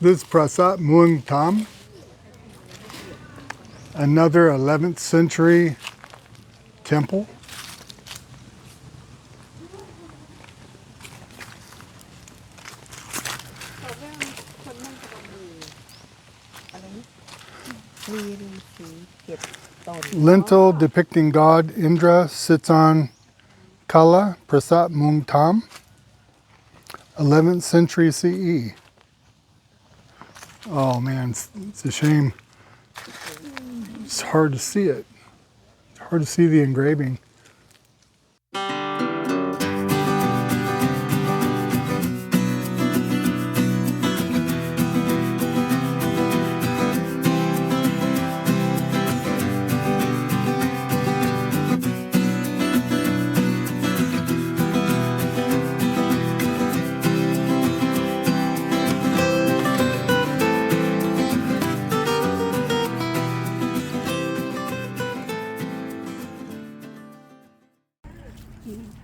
This is Prasat Muang Tam, another 11th century temple. Lintel depicting God Indra sits on Kala, Prasat Muang Tam, 11th century CE. Oh man, it's a shame. It's hard to see it. It's hard to see the engraving.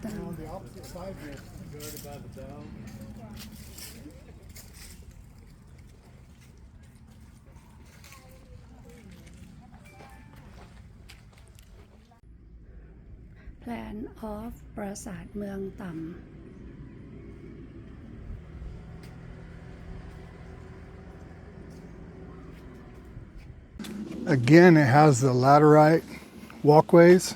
On the opposite side, you're good about the dome. Plan of Prasat Muang Tam. Again, it has the laterite walkways.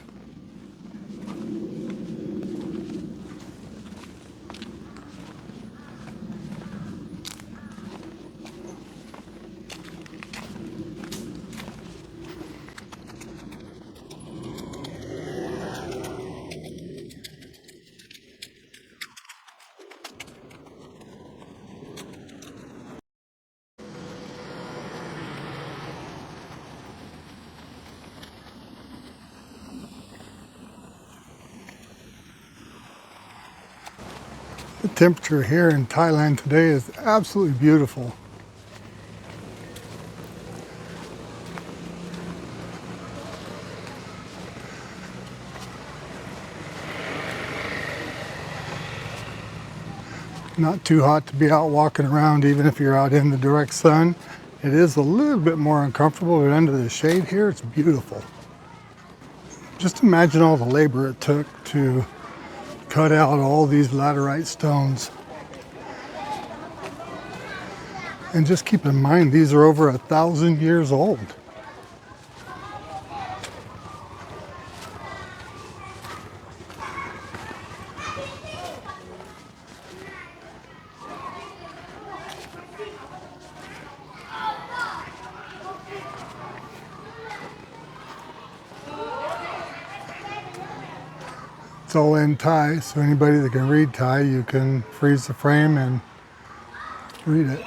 The temperature here in Thailand today is absolutely beautiful. Not too hot to be out walking around, even if you're out in the direct sun. It is a little bit more uncomfortable, but under the shade here, it's beautiful. Just imagine all the labor it took to cut out all these laterite stones. And just keep in mind, these are over 1,000 years old. It's all in Thai, so anybody that can read Thai, you can freeze the frame and read it.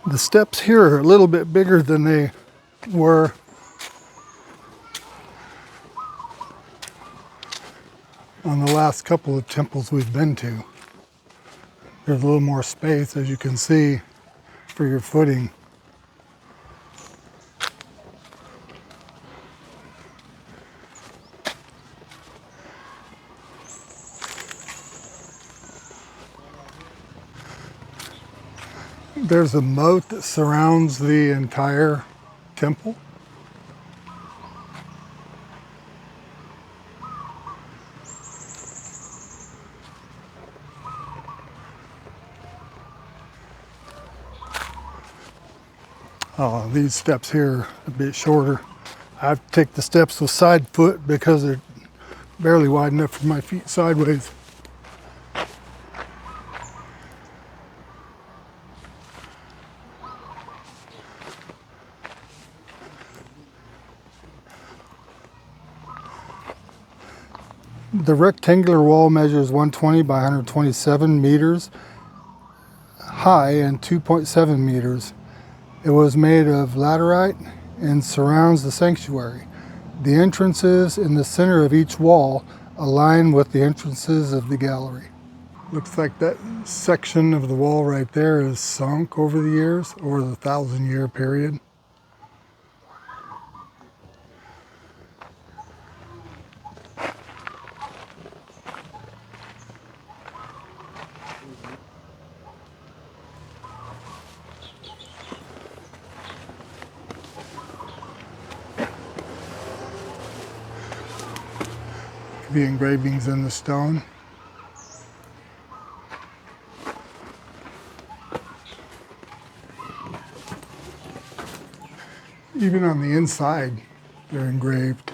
The steps here are a little bit bigger than they were on the last couple of temples we've been to. There's a little more space, as you can see, for your footing. There's a moat that surrounds the entire temple. Oh, these steps here are a bit shorter. I have to take the steps with side foot because they're barely wide enough for my feet sideways. The rectangular wall measures 120 by 127 meters high and 2.7 meters. It was made of laterite and surrounds the sanctuary. The entrances in the center of each wall align with the entrances of the gallery. Looks like that section of the wall right there is sunk over the years, over the 1,000-year period. the engravings in the stone. Even on the inside, they're engraved.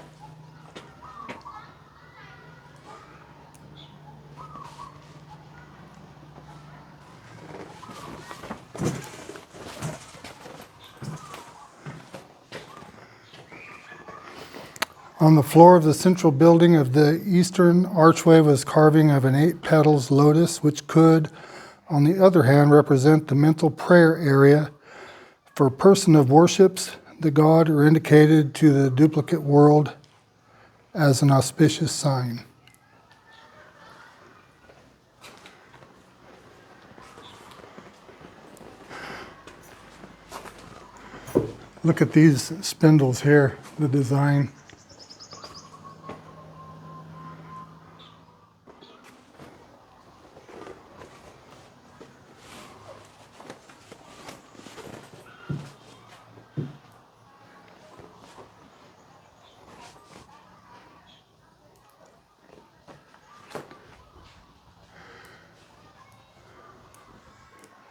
On the floor of the central building of the eastern archway was carving of an 8 petals lotus, which could, on the other hand, represent the mental prayer area for a person of worships the god or indicated to the duplicate world as an auspicious sign. Look at these spindles here, the design.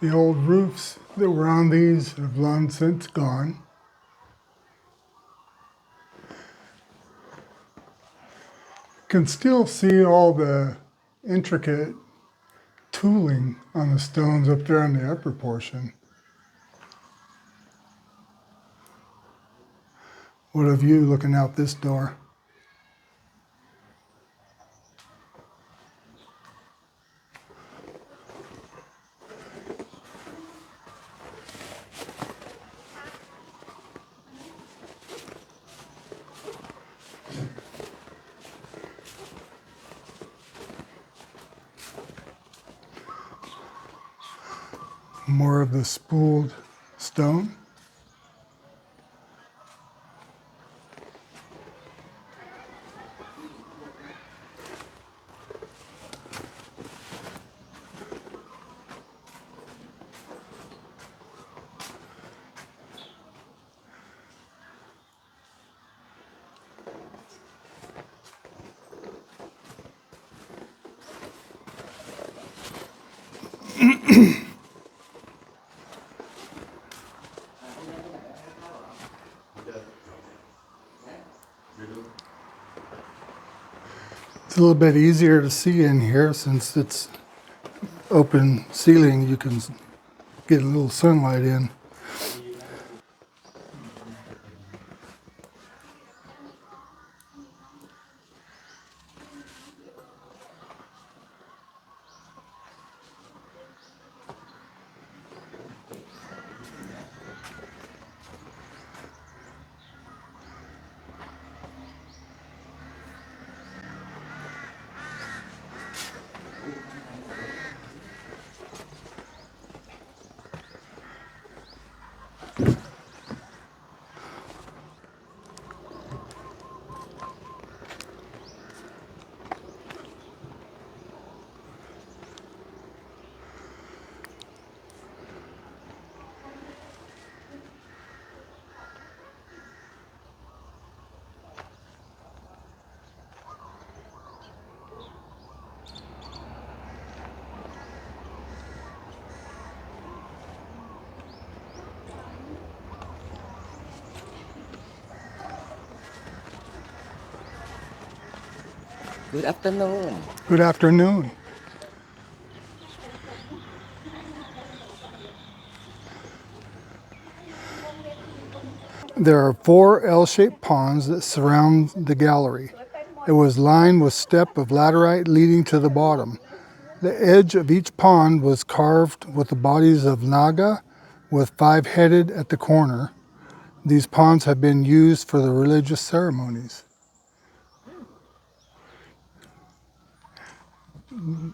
The old roofs that were on these have long since gone. You can still see all the intricate tooling on the stones up there in the upper portion. What a view looking out this door. More of the spooled stone. It's a little bit easier to see in here since it's open ceiling. You can get a little sunlight in. Good afternoon. Good afternoon. There are 4 L-shaped ponds that surround the gallery. It was lined with step of laterite leading to the bottom. The edge of each pond was carved with the bodies of Naga, with 5-headed at the corner. These ponds have been used for the religious ceremonies.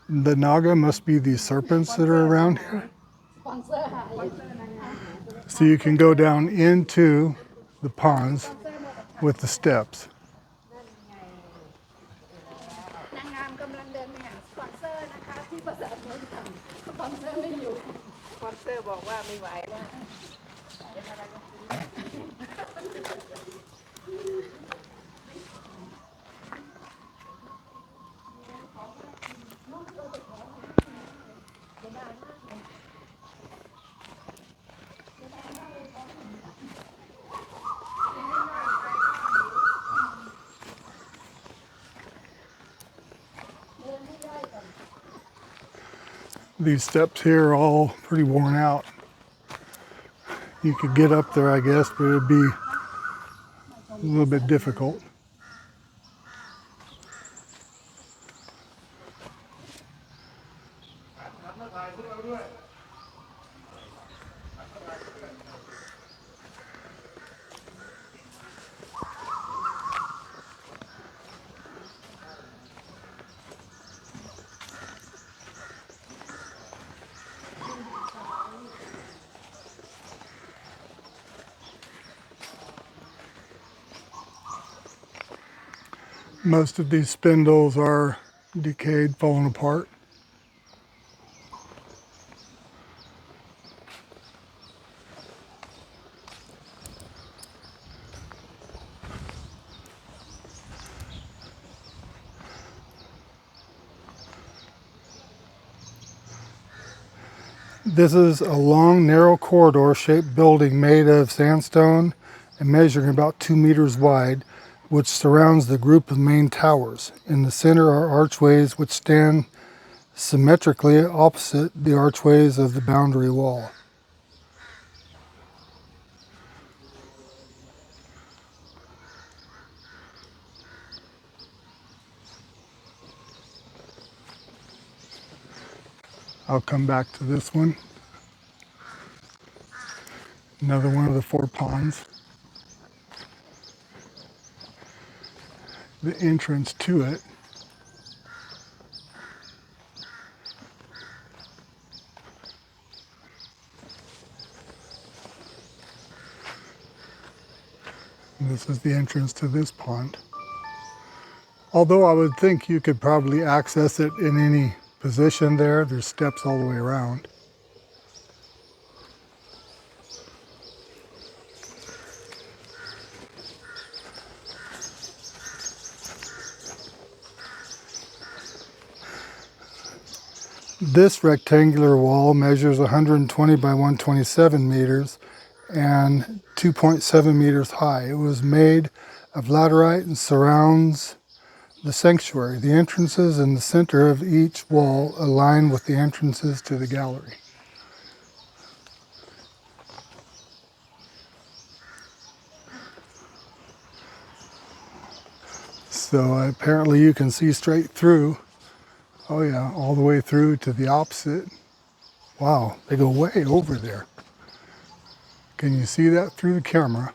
The Naga must be these serpents that are around here. So you can go down into the ponds with the steps. นางงามกำลังเดินไปหาสปอนเซอร์นะคะที่ปราสาทเมืองต่ำสปอนเซอร์ไม่อยู่สปอนเซอร์บอกว่าไม่ไหวแล้ว The These steps here are all pretty worn out. You could get up there, I guess, but it would be a little bit difficult. Most of these spindles are decayed, falling apart. This is a long, narrow corridor-shaped building made of sandstone and measuring about 2 meters wide, which surrounds the group of main towers. In the center are archways which stand symmetrically opposite the archways of the boundary wall. I'll come back to this one. Another one of the 4 ponds. The entrance to it. And this is the entrance to this pond. Although I would think you could probably access it in any position there. There's steps all the way around. This rectangular wall measures 120 by 127 meters and 2.7 meters high. It was made of laterite and surrounds the sanctuary. The entrances in the center of each wall align with the entrances to the gallery. So apparently you can see straight through. Oh yeah, all the way through to the opposite. Wow, they go way over there. Can you see that through the camera?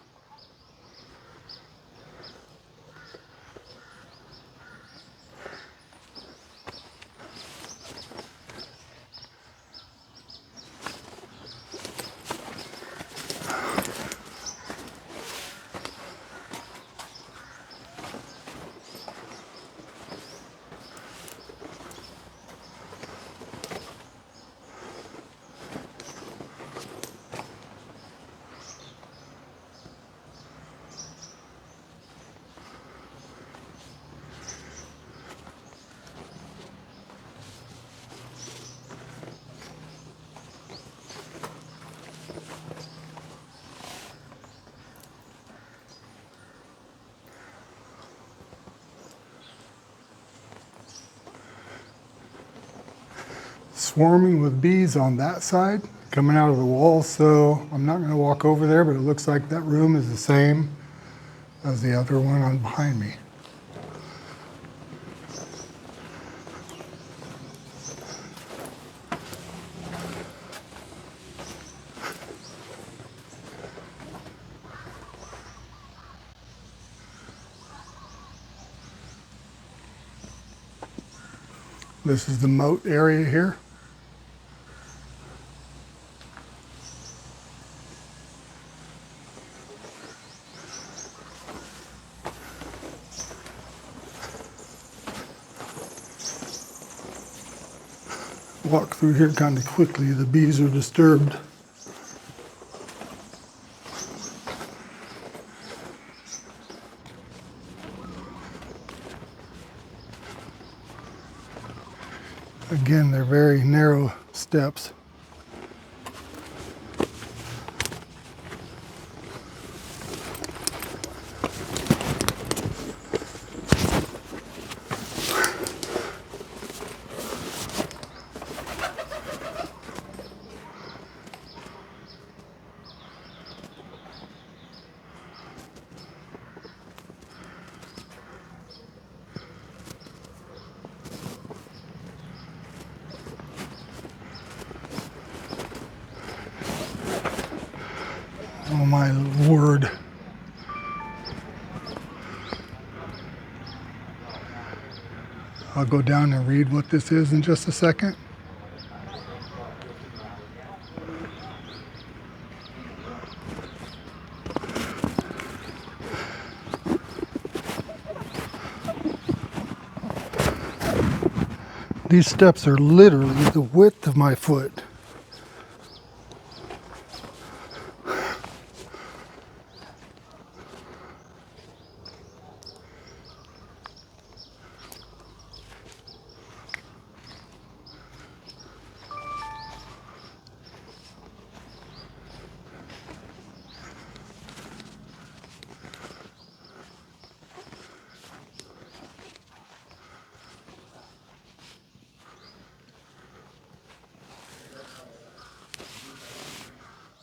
Swarming with bees on that side coming out of the wall, so I'm not going to walk over there, but it looks like that room is the same as the other one on behind me. This is the moat area here. Walk through here kind of quickly. The bees are disturbed. Again, they're very narrow steps. Oh my word. I'll go down and read what this is in just a second. These steps are literally the width of my foot.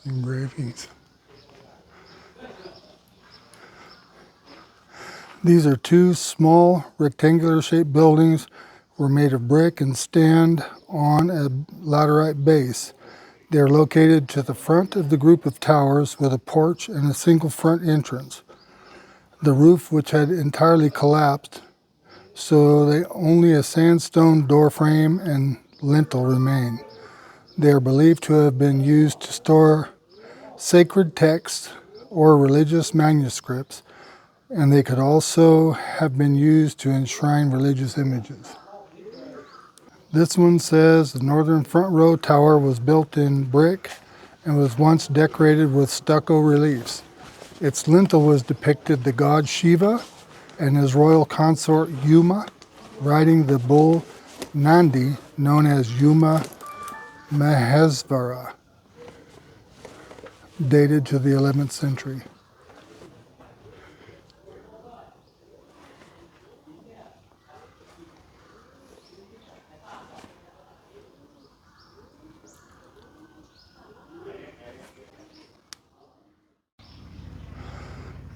Engravings. These are two small rectangular shaped buildings, were made of brick and stand on a laterite base. They are located to the front of the group of towers with a porch and a single front entrance. The roof, which had entirely collapsed, so only a sandstone door frame and lintel remain. They are believed to have been used to store sacred texts or religious manuscripts, and they could also have been used to enshrine religious images. This one says the northern front row tower was built in brick and was once decorated with stucco reliefs. Its lintel was depicted the god Shiva and his royal consort Yuma riding the bull Nandi, known as Yuma Mahesvara, dated to the 11th century.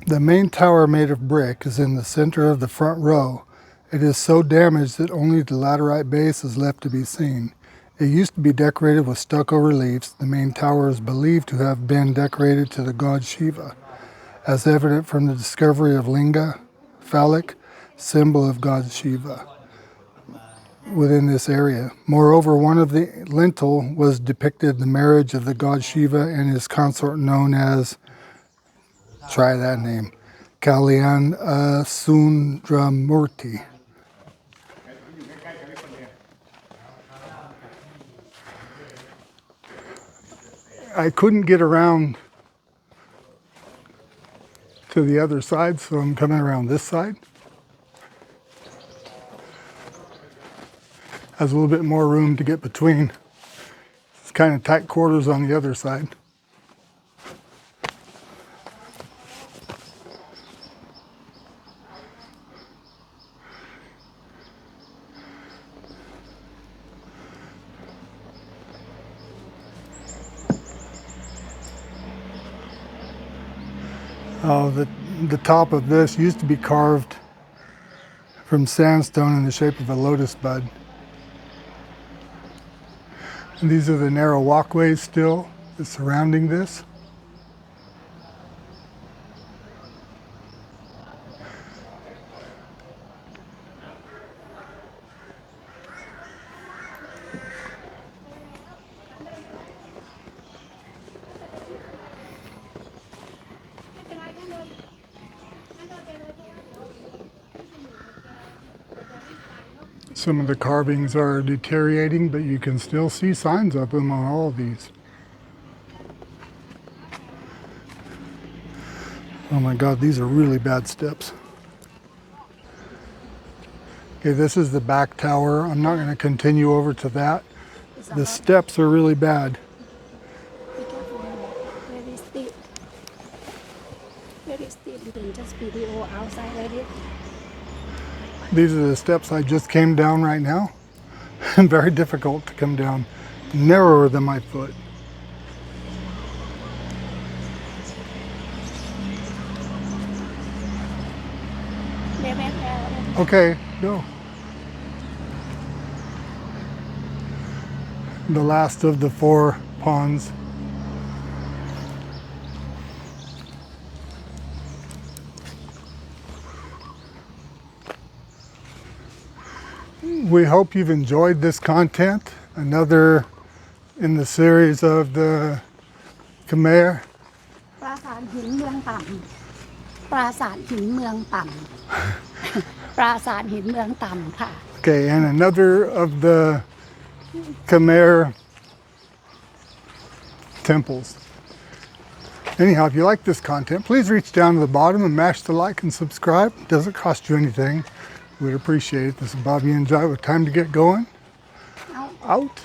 The main tower, made of brick, is in the center of the front row. It is so damaged that only the laterite base is left to be seen. It used to be decorated with stucco reliefs. The main tower is believed to have been decorated to the god Shiva, as evident from the discovery of linga, phallic, symbol of god Shiva, within this area. Moreover, one of the lintel was depicted the marriage of the god Shiva and his consort known as, try that name, Khleang Sundramurti. I couldn't get around to the other side, so I'm coming around this side. Has a little bit more room to get between. It's kind of tight quarters on the other side. The top of this used to be carved from sandstone in the shape of a lotus bud. And these are the narrow walkways still surrounding this. Some of the carvings are deteriorating, but you can still see signs of them on all of these. Oh my God, these are really bad steps. Okay, this is the back tower. I'm not going to continue over to that. The steps are really bad. Be careful, very steep. Very steep. You can just video outside like it. These are the steps I just came down right now. And very difficult to come down. Narrower than my foot. Okay, go. The last of the 4 ponds. we hope you've enjoyed this content. Another in the series of the Khmer. ปราสาทหินเมืองต่ำปราสาทหินเมืองต่ำ ปราสาทหินเมืองต่ำค่ะ Okay, and another of the Khmer temples. Anyhow, if you like this content, please reach down to the bottom and mash the like and subscribe. It doesn't cost you anything. We'd appreciate it. This is Bobby and Jai with time to get going. Out.